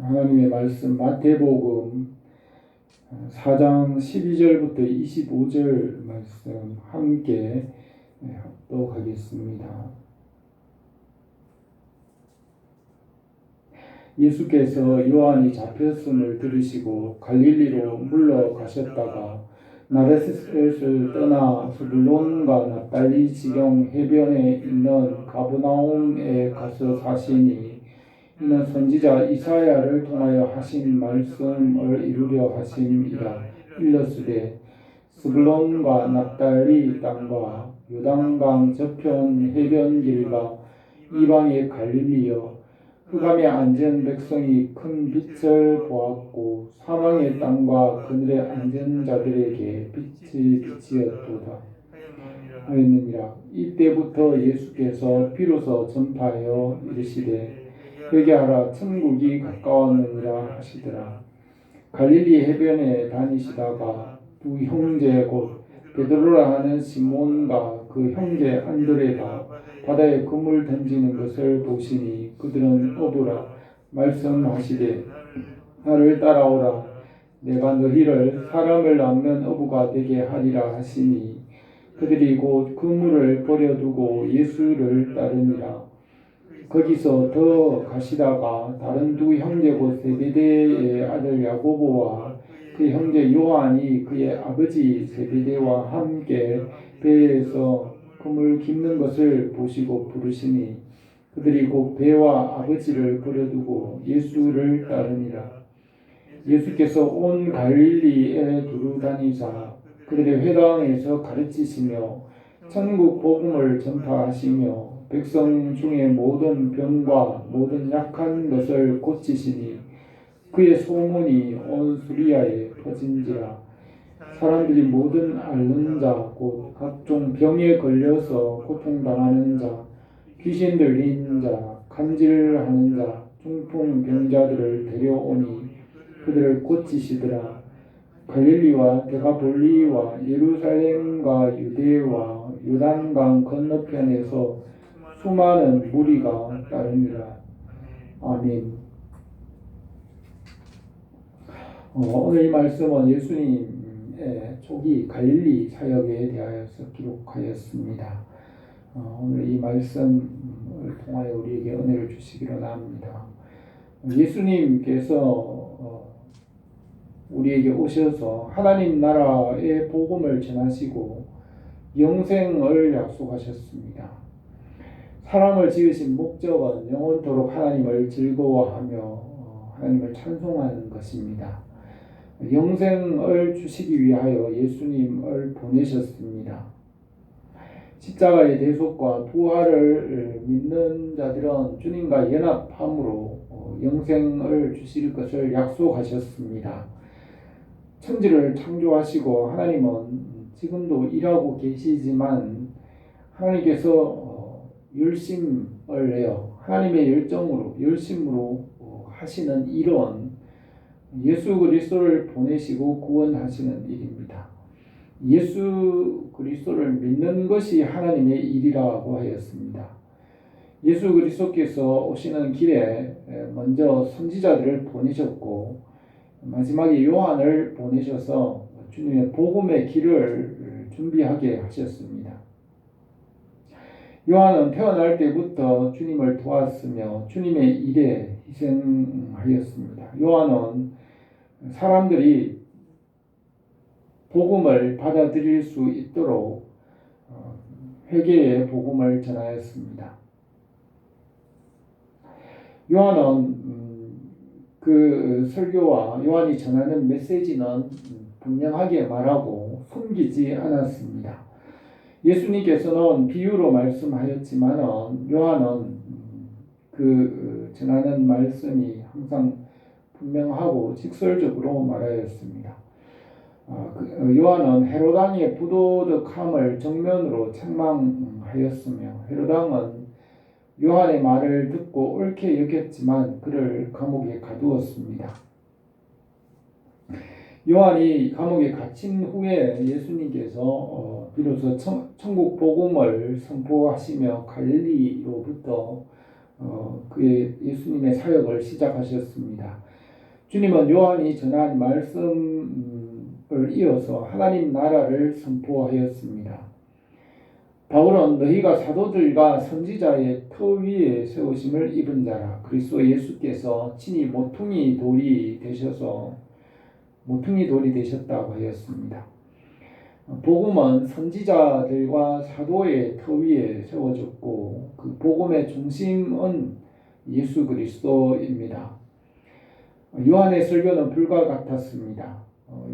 하나님의 말씀 마태복음 4장 12절부터 25절 말씀 함께 합독하겠습니다. 예수께서 요한이 잡혔음을 들으시고 갈릴리로 물러가셨다가 나사렛을 떠나 스불론과 납달리 지경 해변에 있는 가버나움에 가서 사시니 이는 선지자 이사야를 통하여 하신 말씀을 이루려 하심이라. 일러스되 스불론과 납달리 땅과 요단강 저편 해변길과 이방의 갈릴리여, 흑암에 앉은 백성이 큰 빛을 보았고 사망의 땅과 그늘에 앉은 자들에게 빛이 비치었도다 하였느니라. 이때부터 예수께서 비로소 전파하여 이르시되 회개하라, 천국이 가까웠느니라 하시더라. 갈릴리 해변에 다니시다가 두 형제 곧 베드로라 하는 시몬과 그 형제 안드레가 바다에 그물 던지는 것을 보시니 그들은 어부라 말씀하시되 나를 따라오라, 내가 너희를 사람을 낚는 어부가 되게 하리라 하시니 그들이 곧 그물을 버려두고 예수를 따르니라. 거기서 더 가시다가 다른 두 형제 곧 세베대의 아들 야고보와 그 형제 요한이 그의 아버지 세베대와 함께 배에서 그물 깁는 것을 보시고 부르시니 그들이 곧 배와 아버지를 버려두고 예수를 따르니라. 예수께서 온 갈릴리에 두루 다니사 그들의 회당에서 가르치시며 천국 복음을 전파하시며 백성 중에 모든 병과 모든 약한 것을 고치시니 그의 소문이 온 수리아에 퍼진지라. 사람들이 모든 앓는 자 곧 각종 병에 걸려서 고통당하는 자, 귀신 들린 자, 간질하는 자, 중풍병자들을 데려오니 그들을 고치시더라. 갈릴리와 데가볼리와 예루살렘과 유대와 요단강 건너편에서 수많은 무리가 따르니라. 아멘. 오늘 이 말씀은 예수님의 초기 갈릴리 사역에 대하여서 기록하였습니다. 오늘 이 말씀을 통하여 우리에게 은혜를 주시기를 원합니다. 예수님께서 우리에게 오셔서 하나님 나라의 복음을 전하시고 영생을 약속하셨습니다. 사람을 지으신 목적은 영원토록 하나님을 즐거워하며 하나님을 찬송하는 것입니다. 영생을 주시기 위하여 예수님을 보내셨습니다. 십자가의 대속과 부활을 믿는 자들은 주님과 연합함으로 영생을 주실 것을 약속하셨습니다. 천지를 창조하시고 하나님은 지금도 일하고 계시지만 하나님께서 열심을 내어 하나님의 열정으로 열심으로 하시는 일은 예수 그리스도를 보내시고 구원하시는 일입니다. 예수 그리스도를 믿는 것이 하나님의 일이라고 하였습니다. 예수 그리스도께서 오시는 길에 먼저 선지자들을 보내셨고 마지막에 요한을 보내셔서 주님의 복음의 길을 준비하게 하셨습니다. 요한은 태어날 때부터 주님을 도왔으며 주님의 일에 희생하였습니다. 요한은 사람들이 복음을 받아들일 수 있도록 회개의 복음을 전하였습니다. 요한은 그 설교와 요한이 전하는 메시지는 분명하게 말하고 숨기지 않았습니다. 예수님께서는 비유로 말씀하였지만 요한은 그 전하는 말씀이 항상 분명하고 직설적으로 말하였습니다. 요한은 헤롯 왕의 부도덕함을 정면으로 책망하였으며 헤롯 왕은 요한의 말을 듣고 옳게 여겼지만 그를 감옥에 가두었습니다. 요한이 감옥에 갇힌 후에 예수님께서 비로소 천국 복음을 선포하시며 갈릴리로부터 그의 예수님의 사역을 시작하셨습니다. 주님은 요한이 전한 말씀을 이어서 하나님 나라를 선포하였습니다. 바울은 너희가 사도들과 선지자의 터 위에 세우심을 입은 자라. 그리스도 예수께서 친히 모퉁이 돌이 되셨다고 하였습니다. 복음은 선지자들과 사도의 터 위에 세워졌고 그 복음의 중심은 예수 그리스도입니다. 요한의 설교는 불과 같았습니다.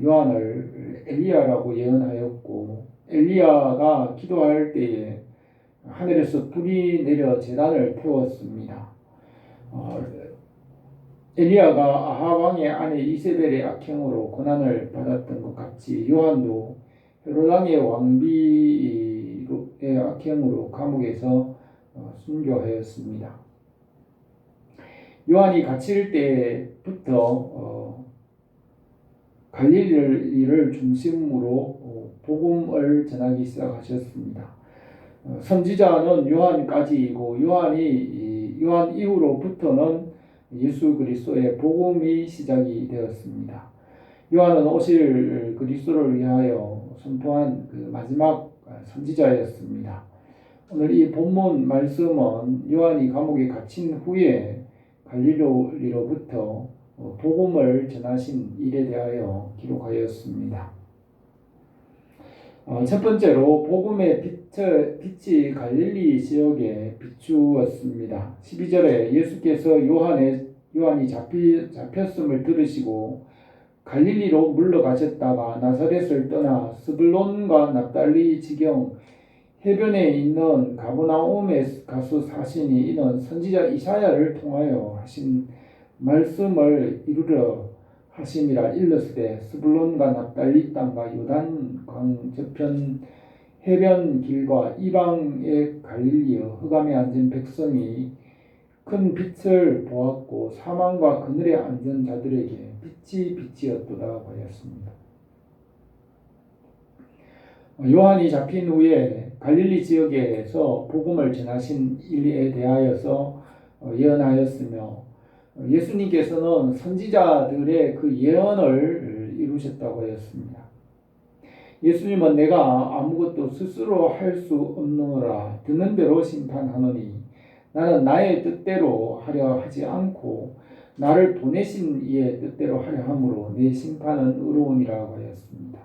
요한을 엘리야라고 예언하였고 엘리야가 기도할 때에 하늘에서 불이 내려 제단을 태웠습니다. 엘리야가 아합 왕의 아내 이세벨의 악행으로 고난을 받았던 것 같이 요한도 헤롯 왕의 왕비의 악행으로 감옥에서 순교하였습니다. 요한이 갇힐 때부터 갈릴리를 중심으로 복음을 전하기 시작하셨습니다. 선지자는 요한까지이고 요한 이후로부터는 예수 그리스도의 복음이 시작이 되었습니다. 요한은 오실 그리스도를 위하여 선포한 그 마지막 선지자였습니다. 오늘 이 본문 말씀은 요한이 감옥에 갇힌 후에 갈릴리로부터 복음을 전하신 일에 대하여 기록하였습니다. 첫 번째로 복음의 빛이 갈릴리 지역에 비추었습니다. 12절에 예수께서 요한이 잡혔음을 들으시고 갈릴리로 물러가셨다가 나사렛을 떠나 스불론과 납달리 지경 해변에 있는 가버나움에 가서 사시니 이는 선지자 이사야를 통하여 하신 말씀을 이루려 하심이라. 일렀으되 스불론과 납달리 땅과 요단강 저편 해변 길과 이방의 갈릴리여 흑암에 앉은 백성이 큰 빛을 보았고 사망과 그늘에 앉은 자들에게 빛이 빛이었도다 하였습니다. 요한이 잡힌 후에 갈릴리 지역에서 복음을 전하신 일에 대하여서 예언하였으며 예수님께서는 선지자들의 그 예언을 이루셨다고 하였습니다. 예수님은 내가 아무것도 스스로 할 수 없느니라. 듣는 대로 심판하노니 나는 나의 뜻대로 하려 하지 않고 나를 보내신 이의 뜻대로 하려 함으로 내 심판은 의로우니라고 하였습니다.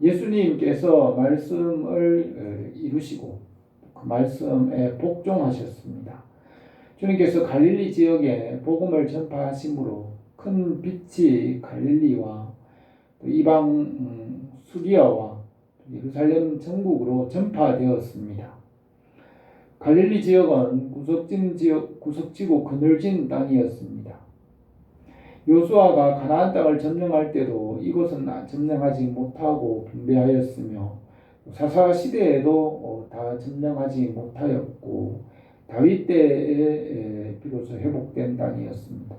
예수님께서 말씀을 이루시고 그 말씀에 복종하셨습니다. 주님께서 갈릴리 지역에 복음을 전파하심으로 큰 빛이 갈릴리와 이방 수리아와 예루살렘 전국으로 전파되었습니다. 갈릴리 지역은 구석지고 그늘진 땅이었습니다. 요수아가 가나안 땅을 점령할 때도 이곳은 점령하지 못하고 분배하였으며 사사 시대에도 다 점령하지 못하였고 다윗 때에 비로소 회복된 땅이었습니다.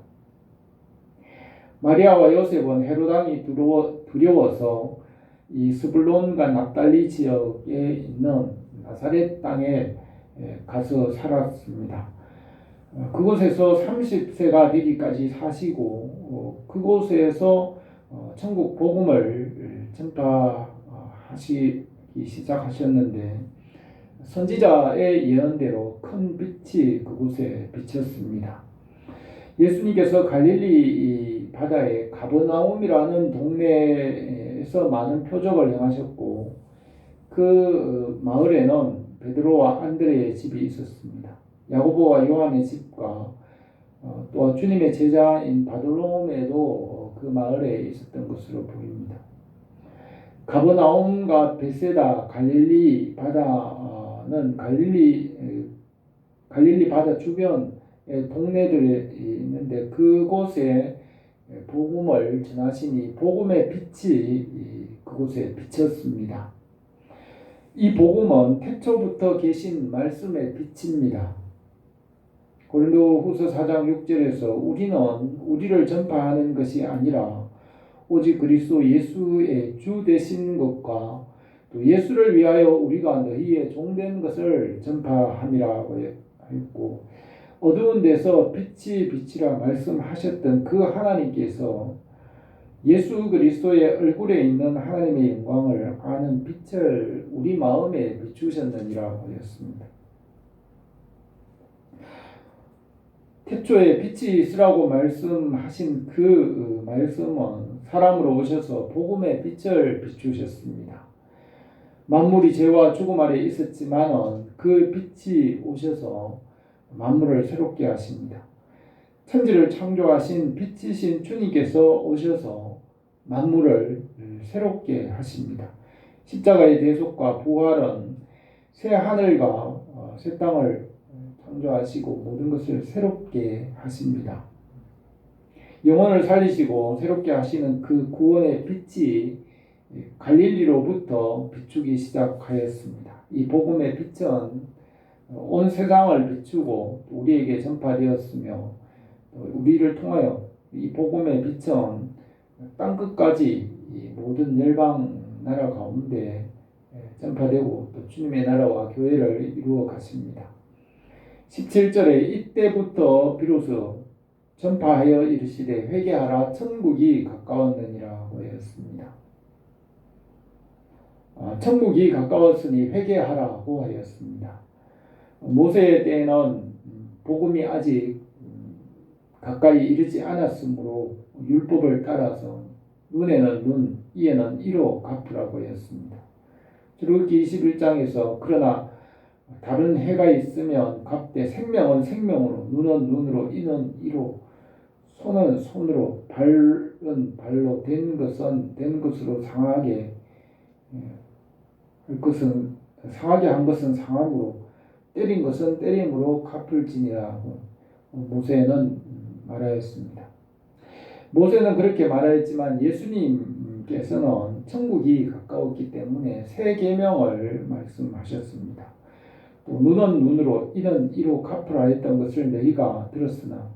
마리아와 요셉은 헤롯 왕이 두려워서 이 스불론과 납달리 지역에 있는 나사렛 땅에 가서 살았습니다. 그곳에서 30세가 되기까지 사시고 그곳에서 천국 복음을 전파하시기 시작하셨는데 선지자의 예언대로 큰 빛이 그곳에 비쳤습니다. 예수님께서 갈릴리 바다의 가버나움이라는 동네에서 많은 표적을 행하셨고 그 마을에는 베드로와 안드레의 집이 있었습니다. 야고보와 요한의 집과 또 주님의 제자인 바돌로메도 그 마을에 있었던 것으로 보입니다. 가버나움과 베세다 갈릴리 바다는 갈릴리 바다 주변의 동네들이 있는데 그곳에 복음을 전하시니 복음의 빛이 그곳에 비쳤습니다. 이 복음은 태초부터 계신 말씀의 빛입니다. 고린도후서 4장 6절에서 우리는 우리를 전파하는 것이 아니라 오직 그리스도 예수의 주 되신 것과 또 예수를 위하여 우리가 너희의 종된 것을 전파함이라고 했고 어두운 데서 빛이 비치라 말씀하셨던 그 하나님께서 예수 그리스도의 얼굴에 있는 하나님의 영광을 아는 빛을 우리 마음에 비추셨느니라 하였습니다. 태초에 빛이 있으라고 말씀하신 그 말씀은 사람으로 오셔서 복음의 빛을 비추셨습니다. 만물이 죄와 죽음 아래 있었지만 그 빛이 오셔서 만물을 새롭게 하십니다. 천지를 창조하신 빛이신 주님께서 오셔서 만물을 새롭게 하십니다. 십자가의 대속과 부활은 새 하늘과 새 땅을 창조하시고 모든 것을 새롭게 하십니다. 영혼을 살리시고 새롭게 하시는 그 구원의 빛이 갈릴리로부터 비추기 시작하였습니다. 이 복음의 빛은 온 세상을 비추고 우리에게 전파되었으며 우리를 통하여 이 복음의 빛은 땅끝까지 모든 열방 나라 가운데 전파되고 또 주님의 나라와 교회를 이루어 가십니다. 17절에 이때부터 비로소 전파하여 이르시되 회개하라 천국이 가까웠느니라고 하였습니다. 천국이 가까웠으니 회개하라고 하였습니다. 모세의 때에는 복음이 아직 가까이 이르지 않았으므로 율법을 따라서 눈에는 눈, 이에는 이로 갚으라고 하였습니다. 출애굽기 21장에서 그러나 다른 해가 있으면 갚되 생명은 생명으로, 눈은 눈으로, 이는 이로, 손은 손으로, 발은 발로, 된 것은 된 것으로 상하게 한 것은 상함으로, 때린 것은 때림으로 갚을지니라고 모세는 말하였습니다. 모세는 그렇게 말하였지만 예수님께서는 천국이 가까웠기 때문에 새 계명을 말씀하셨습니다. 또 눈은 눈으로 이는 이로 갚으라 했던 것을 너희가 들었으나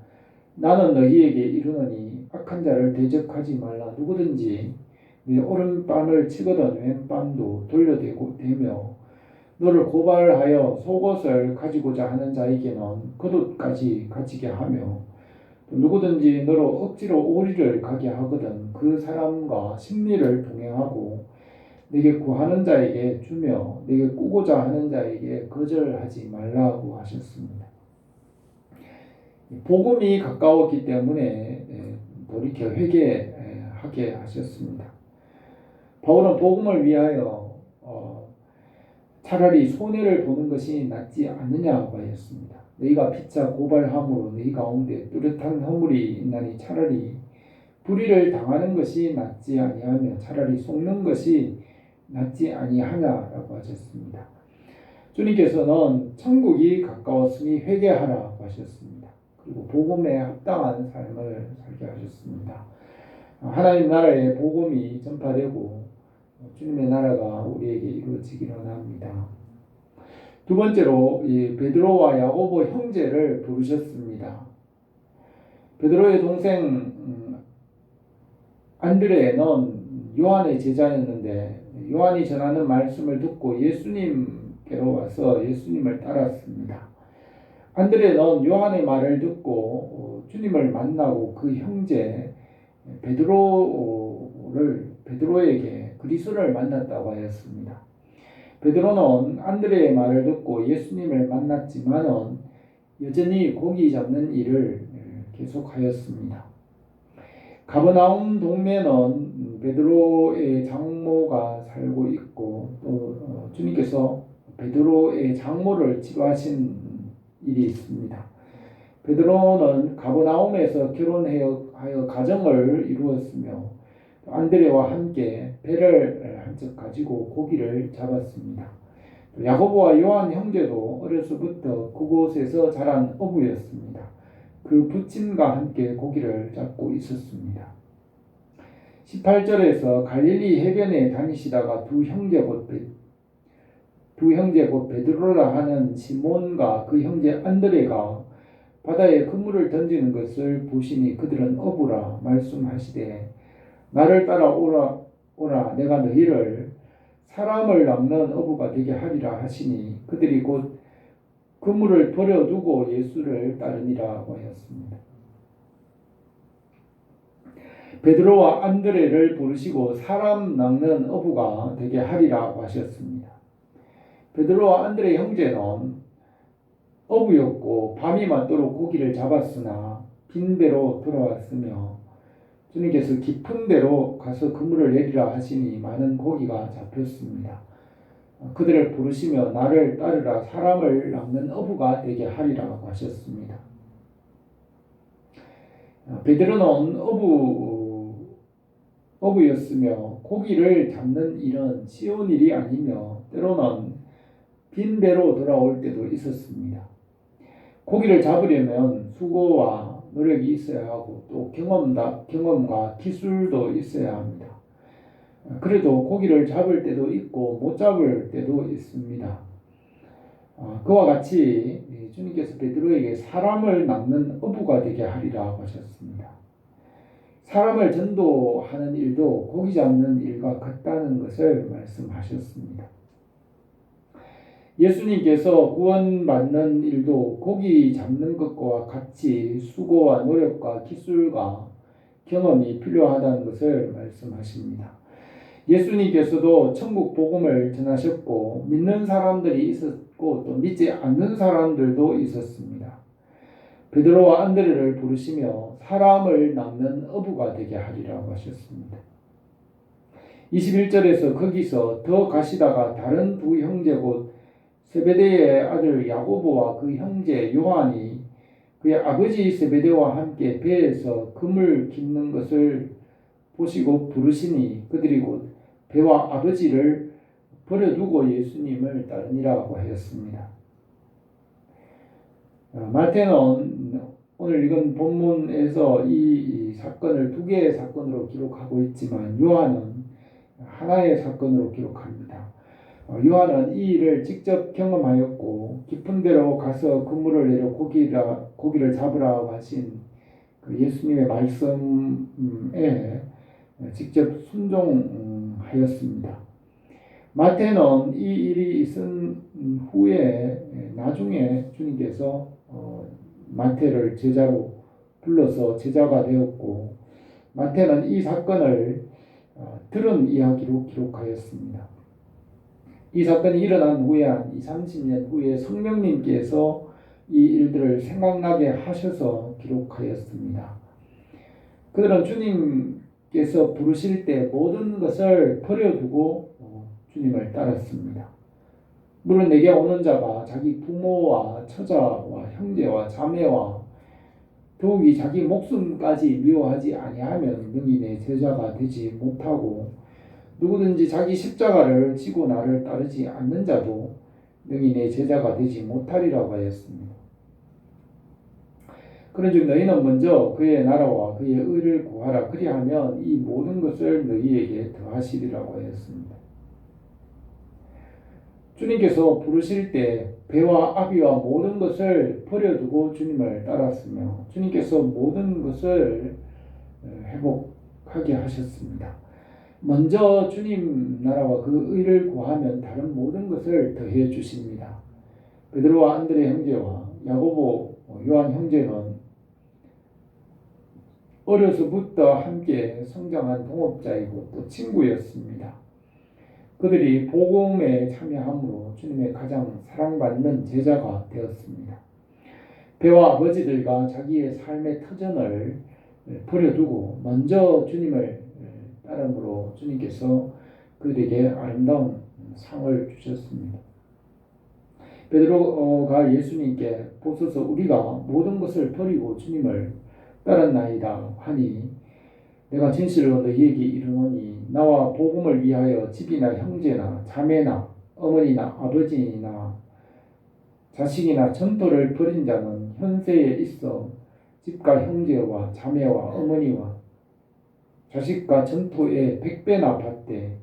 나는 너희에게 이르노니 악한 자를 대적하지 말라. 누구든지 네 오른뺨을 치거든 왼뺨도 돌려대며 너를 고발하여 속옷을 가지고자 하는 자에게는 겉옷까지 가지게 하며 또 누구든지 너로 억지로 오리를 가게 하거든 그 사람과 심리를 동행하고 네게 구하는 자에게 주며 네게 꾸고자 하는 자에게 거절하지 말라고 하셨습니다. 복음이 가까웠기 때문에 돌이켜 회개하게 하셨습니다. 바울은 복음을 위하여 차라리 손해를 보는 것이 낫지 않느냐고 하였습니다. 너희가 피차 고발함으로 너희 가운데 뚜렷한 허물이 있나니 차라리 불의를 당하는 것이 낫지 아니하며 차라리 속는 것이 낫지 아니하냐라고 하셨습니다. 주님께서는 천국이 가까웠으니 회개하라고 하셨습니다. 그리고 복음에 합당한 삶을 살게 하셨습니다. 하나님 나라의 복음이 전파되고 주님의 나라가 우리에게 이루어지기를 원합니다. 두 번째로 베드로와 야고보 형제를 부르셨습니다. 베드로의 동생 안드레는 요한의 제자였는데 요한이 전하는 말씀을 듣고 예수님께로 와서 예수님을 따랐습니다. 안드레는 요한의 말을 듣고 주님을 만나고 그 형제 베드로에게 그리스도를 만났다고 하였습니다. 베드로는 안드레의 말을 듣고 예수님을 만났지만은 여전히 고기 잡는 일을 계속하였습니다. 가버나움 동네는 베드로의 장모가 살고 있고 또 주님께서 베드로의 장모를 치료하신 일이 있습니다. 베드로는 가버나움에서 결혼하여 가정을 이루었으며 안드레와 함께 배를 한 척 가지고 고기를 잡았습니다. 야고보와 요한 형제도 어려서부터 그곳에서 자란 어부였습니다. 그 부친과 함께 고기를 잡고 있었습니다. 18절에서 갈릴리 해변에 다니시다가 두 형제 곧 베드로라 하는 시몬과 그 형제 안드레가 바다에 그물을 던지는 것을 보시니 그들은 어부라 말씀하시되 나를 따라 오라 내가 너희를 사람을 낚는 어부가 되게 하리라 하시니 그들이 곧 그물을 버려두고 예수를 따르니라고 하였습니다. 베드로와 안드레를 부르시고 사람 낚는 어부가 되게 하리라고 하셨습니다. 베드로와 안드레 형제는 어부였고 밤이 맞도록 고기를 잡았으나 빈 배로 돌아왔으며 주님께서 깊은 데로 가서 그물을 내리라 하시니 많은 고기가 잡혔습니다. 그들을 부르시며 나를 따르라 사람을 낚는 어부가 되게 하리라고 하셨습니다. 베드로는 어부였으며 고기를 잡는 일은 쉬운 일이 아니며 때로는 빈 배로 돌아올 때도 있었습니다. 고기를 잡으려면 수고와 노력이 있어야 하고 또 경험과 기술도 있어야 합니다. 그래도 고기를 잡을 때도 있고 못 잡을 때도 있습니다. 그와 같이 주님께서 베드로에게 사람을 낚는 어부가 되게 하리라 하셨습니다. 사람을 전도하는 일도 고기 잡는 일과 같다는 것을 말씀하셨습니다. 예수님께서 구원받는 일도 고기 잡는 것과 같이 수고와 노력과 기술과 경험이 필요하다는 것을 말씀하십니다. 예수님께서도 천국 복음을 전하셨고 믿는 사람들이 있었고 또 믿지 않는 사람들도 있었습니다. 베드로와 안드레를 부르시며 사람을 낚는 어부가 되게 하리라고 하셨습니다. 21절에서 거기서 더 가시다가 다른 두 형제 곧 세베대의 아들 야고보와 그 형제 요한이 그의 아버지 세베대와 함께 배에서 그물 깁는 것을 보시고 부르시니 그들이 곧 배와 아버지를 버려두고 예수님을 따르니라고 하였습니다. 마태는 오늘 읽은 본문에서 이 사건을 두 개의 사건으로 기록하고 있지만 요한은 하나의 사건으로 기록합니다. 요한은 이 일을 직접 경험하였고 깊은 데로 가서 그물을 내려 고기를 잡으라고 하신 그 예수님의 말씀에 직접 순종하였습니다. 마태는 이 일이 있은 후에 나중에 주님께서 마태를 제자로 불러서 제자가 되었고 마태는 이 사건을 들은 이야기로 기록하였습니다. 이 사건이 일어난 후에 한 20-30년 후에 성령님께서 이 일들을 생각나게 하셔서 기록하였습니다. 그들은 주님께서 부르실 때 모든 것을 버려두고 주님을 따랐습니다. 물론 내게 오는 자가 자기 부모와 처자와 형제와 자매와 더욱이 자기 목숨까지 미워하지 아니하면 능히 내 제자가 되지 못하고 누구든지 자기 십자가를 지고 나를 따르지 않는 자도 능히 내 제자가 되지 못하리라고 하였습니다. 그런즉 너희는 먼저 그의 나라와 그의 의를 구하라. 그리하면 이 모든 것을 너희에게 더하시리라고 하였습니다. 주님께서 부르실 때 배와 아비와 모든 것을 버려두고 주님을 따랐으며 주님께서 모든 것을 회복하게 하셨습니다. 먼저 주님 나라와 그 의를 구하면 다른 모든 것을 더해 주십니다. 베드로와 안드레 형제와 야고보, 요한 형제는 어려서부터 함께 성장한 동업자이고 또 친구였습니다. 그들이 복음에 참여함으로 주님의 가장 사랑받는 제자가 되었습니다. 배와 아버지들과 자기의 삶의 터전을 버려두고 먼저 주님을 따름으로 주님께서 그들에게 아름다운 상을 주셨습니다. 베드로가 예수님께 보소서 우리가 모든 것을 버리고 주님을 따랐나이다 하니 내가 진실로 너희에게 이르노니 나와 복음을 위하여 집이나 형제나 자매나 어머니나 아버지나 자식이나 전토를 벌인 자는 현세에 있어 집과 형제와 자매와 어머니와 자식과 전토에 100배나 받되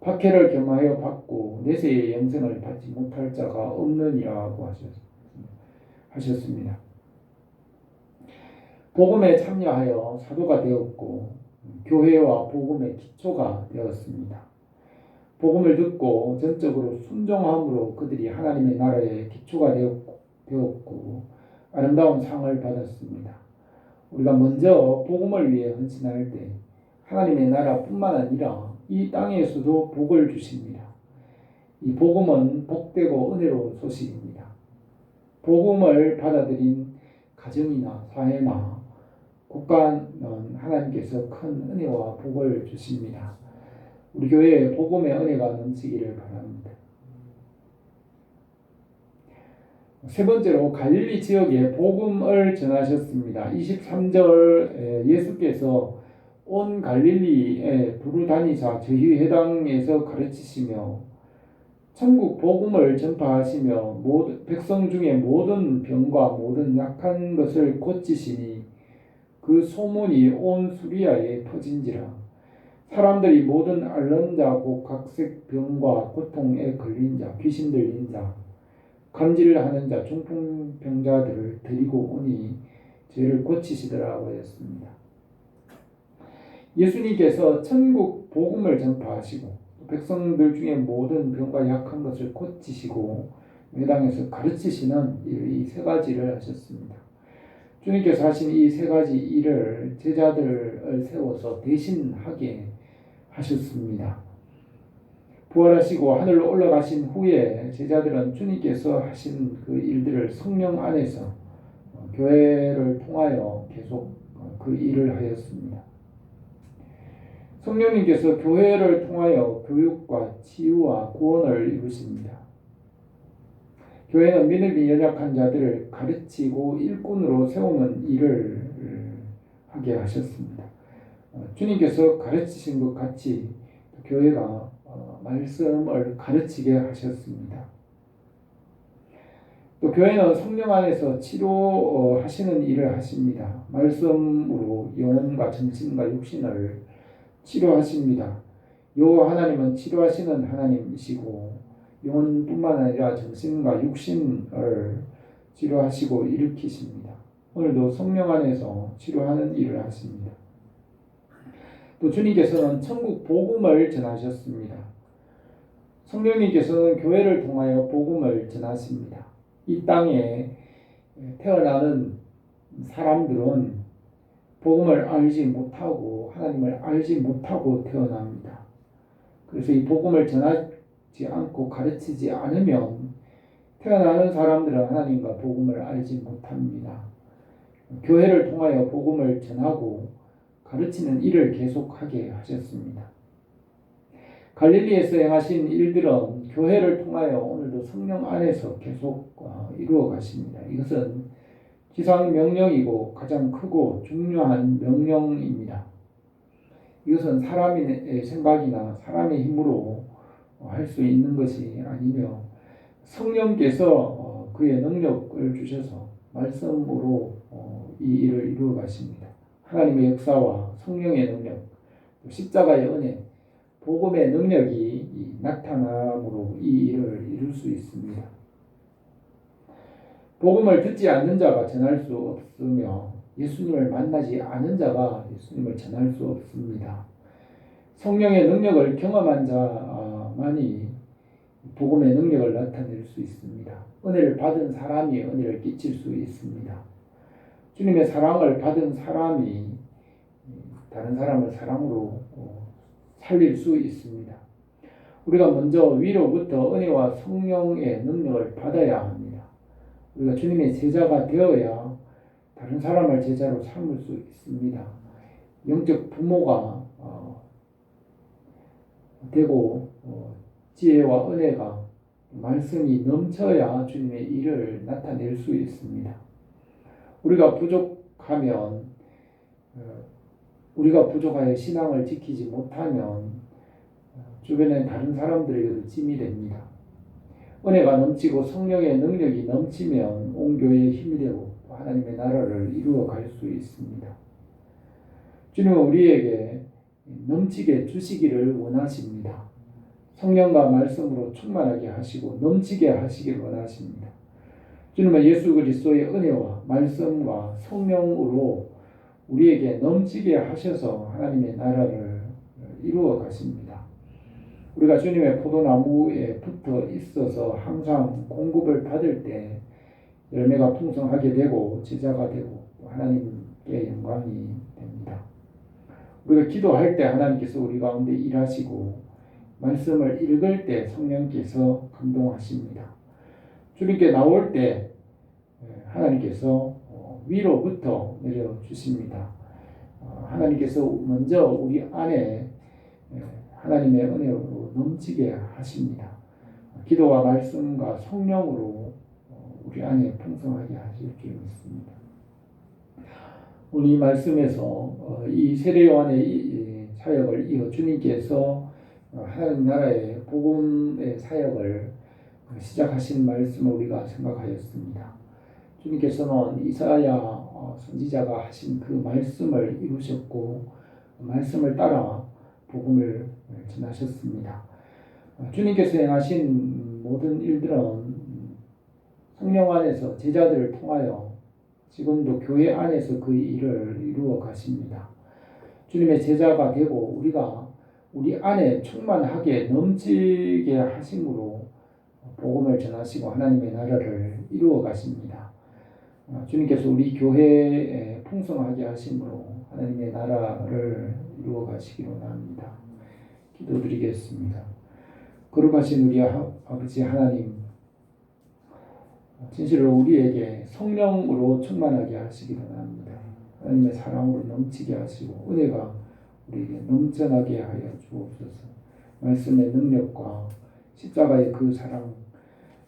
박해를 겸하여 받고 내세의 영생을 받지 못할 자가 없느니라고 하셨습니다. 복음에 참여하여 사도가 되었고 교회와 복음의 기초가 되었습니다. 복음을 듣고 전적으로 순종함으로 그들이 하나님의 나라의 기초가 되었고 되었고 아름다운 상을 받았습니다. 우리가 먼저 복음을 위해 헌신할 때 하나님의 나라뿐만 아니라 이 땅에서도 복을 주십니다. 이 복음은 복되고 은혜로운 소식입니다. 복음을 받아들인 가정이나 사회나 국가는 하나님께서 큰 은혜와 복을 주십니다. 우리 교회에 복음의 은혜가 넘치기를 바랍니다. 세 번째로 갈릴리 지역에 복음을 전하셨습니다. 23절 예수께서 온 갈릴리에 두루 다니사 저희 회당에서 가르치시며 천국 복음을 전파하시며 백성 중에 모든 병과 모든 약한 것을 고치시니 그 소문이 온 수리아에 퍼진지라. 사람들이 모든 앓는 자 곧 각색 병과 고통에 걸린 자 귀신 들린 자 간질하는 자 중풍병자들을 데리고 오니 죄를 고치시더라고 하였습니다. 예수님께서 천국 복음을 전파하시고 백성들 중에 모든 병과 약한 것을 고치시고 회당에서 가르치시는 이 세 가지를 하셨습니다. 주님께서 하신 이 세 가지 일을 제자들을 세워서 대신하게 하셨습니다. 부활하시고 하늘로 올라가신 후에 제자들은 주님께서 하신 그 일들을 성령 안에서 교회를 통하여 계속 그 일을 하였습니다. 성령님께서 교회를 통하여 교육과 치유와 구원을 이루십니다. 교회는 믿음이 연약한 자들을 가르치고 일꾼으로 세우는 일을 하게 하셨습니다. 주님께서 가르치신 것 같이 교회가 말씀을 가르치게 하셨습니다. 또 교회는 성령 안에서 치료하시는 일을 하십니다. 말씀으로 영혼과 정신과 육신을 치료하십니다. 여호와 하나님은 치료하시는 하나님이시고 영혼뿐만 아니라 정신과 육신을 치료하시고 일으키십니다. 오늘도 성령 안에서 치료하는 일을 하십니다. 또 주님께서는 천국 복음을 전하셨습니다. 성령님께서는 교회를 통하여 복음을 전하십니다. 이 땅에 태어나는 사람들은 복음을 알지 못하고 하나님을 알지 못하고 태어납니다. 그래서 이 복음을 전하지 않고 가르치지 않으면 태어나는 사람들은 하나님과 복음을 알지 못합니다. 교회를 통하여 복음을 전하고 가르치는 일을 계속하게 하셨습니다. 갈릴리에서 행하신 일들은 교회를 통하여 오늘도 성령 안에서 계속 이루어 가십니다. 이것은 지상 명령이고 가장 크고 중요한 명령입니다. 이것은 사람의 생각이나 사람의 힘으로 할 수 있는 것이 아니며 성령께서 그의 능력을 주셔서 말씀으로 이 일을 이루어 가십니다. 하나님의 역사와 성령의 능력, 십자가의 은혜, 복음의 능력이 나타남으로 이 일을 이룰 수 있습니다. 복음을 듣지 않는 자가 전할 수 없으며 예수님을 만나지 않은 자가 예수님을 전할 수 없습니다. 성령의 능력을 경험한 자만이 복음의 능력을 나타낼 수 있습니다. 은혜를 받은 사람이 은혜를 끼칠 수 있습니다. 주님의 사랑을 받은 사람이 다른 사람을 사랑으로 살릴 수 있습니다. 우리가 먼저 위로부터 은혜와 성령의 능력을 받아야 합니다. 우리가 주님의 제자가 되어야 다른 사람을 제자로 삼을 수 있습니다. 영적 부모가 되고 지혜와 은혜가 말씀이 넘쳐야 주님의 일을 나타낼 수 있습니다. 우리가 부족하여 신앙을 지키지 못하면 주변에 다른 사람들에게도 짐이 됩니다. 은혜가 넘치고 성령의 능력이 넘치면 온 교회의 힘이 되고 하나님의 나라를 이루어 갈 수 있습니다. 주님은 우리에게 넘치게 주시기를 원하십니다. 성령과 말씀으로 충만하게 하시고 넘치게 하시기를 원하십니다. 주님은 예수 그리스도의 은혜와 말씀과 성령으로 우리에게 넘치게 하셔서 하나님의 나라를 이루어 가십니다. 우리가 주님의 포도나무에 붙어 있어서 항상 공급을 받을 때 열매가 풍성하게 되고 제자가 되고 하나님께 영광이 됩니다. 우리가 기도할 때 하나님께서 우리 가운데 일하시고 말씀을 읽을 때 성령께서 감동하십니다. 주님께 나올 때 하나님께서 위로부터 내려주십니다. 하나님께서 먼저 우리 안에 하나님의 은혜로 넘치게 하십니다. 기도와 말씀과 성령으로 우리 안에 풍성하게 하실 줄 믿습니다. 오늘 이 말씀에서 이 세례 요한의 이 사역을 이어 주님께서 하나님 나라의 복음의 사역을 시작하신 말씀을 우리가 생각하였습니다. 주님께서는 이사야 선지자가 하신 그 말씀을 이루셨고 말씀을 따라 복음을 전하셨습니다. 주님께서 행하신 모든 일들은 성령 안에서 제자들을 통하여 지금도 교회 안에서 그 일을 이루어 가십니다. 주님의 제자가 되고 우리가 우리 안에 충만하게 넘치게 하심으로 복음을 전하시고 하나님의 나라를 이루어 가십니다. 주님께서 우리 교회에 풍성하게 하심으로 하나님의 나라를 이루어 가시기로 합니다. 기도드리겠습니다. 거룩하신 우리 아버지 하나님, 진실로 우리에게 성령으로 충만하게 하시기로 합니다. 하나님의 사랑으로 넘치게 하시고 은혜가 우리에게 넘쳐나게 하여 주옵소서. 말씀의 능력과 십자가의 그 사랑,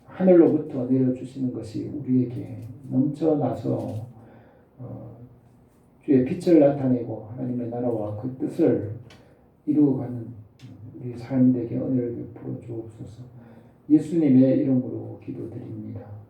하늘로부터 내려주시는 것이 우리에게 넘쳐나서 주의 빛을 나타내고 하나님의 나라와 그 뜻을 이루어가는 우리 삶이 되게 은혜를 베풀어 주옵소서. 예수님의 이름으로 기도드립니다.